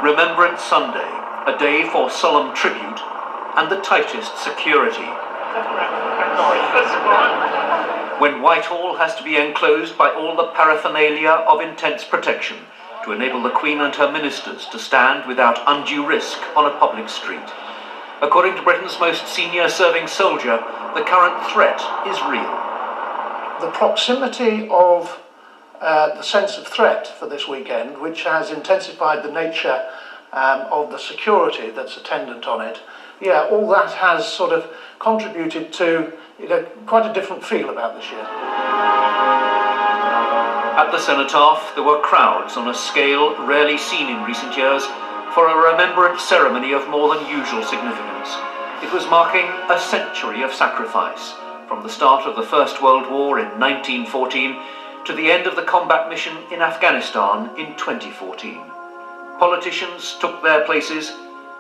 Remembrance Sunday, a day for solemn tribute and the tightest security. When Whitehall has to be enclosed by all the paraphernalia of intense protection to enable the Queen and her ministers to stand without undue risk on a public street. According to Britain's most senior serving soldier, the current threat is real. The proximity of the sense of threat for this weekend, which has intensified the nature of the security that's attendant on it, all that has sort of contributed to quite a different feel about this year. At the cenotaph, there were crowds on a scale rarely seen in recent years for a remembrance ceremony of more than usual significance. It was marking a century of sacrifice, from the start of the First World War in 1914 to the end of the combat mission in Afghanistan in 2014. Politicians took their places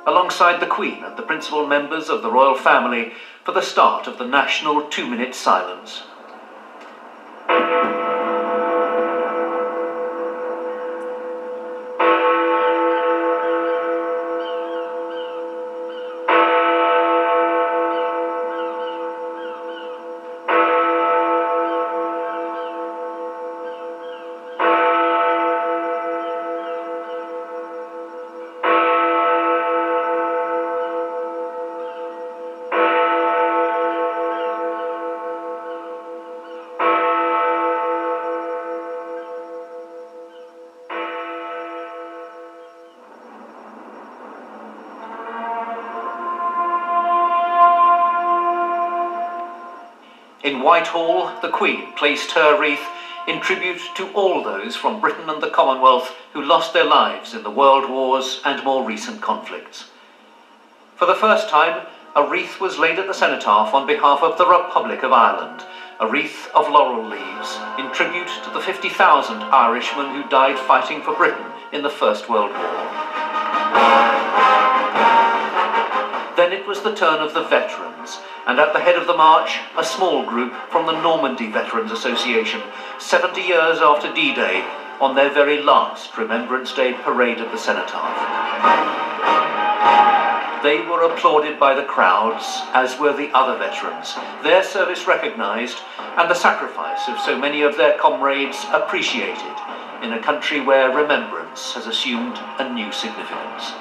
alongside the Queen and the principal members of the royal family for the start of the national 2-minute silence. In Whitehall, the Queen placed her wreath in tribute to all those from Britain and the Commonwealth who lost their lives in the world wars and more recent conflicts. For the first time, a wreath was laid at the cenotaph on behalf of the Republic of Ireland, a wreath of laurel leaves in tribute to the 50,000 Irishmen who died fighting for Britain in the First World War. Then it was the turn of the veterans, and at the head of the march, a small group from the Normandy Veterans Association, 70 years after D-Day, on their very last Remembrance Day parade at the cenotaph. They were applauded by the crowds, as were the other veterans, their service recognised, and the sacrifice of so many of their comrades appreciated in a country where remembrance has assumed a new significance.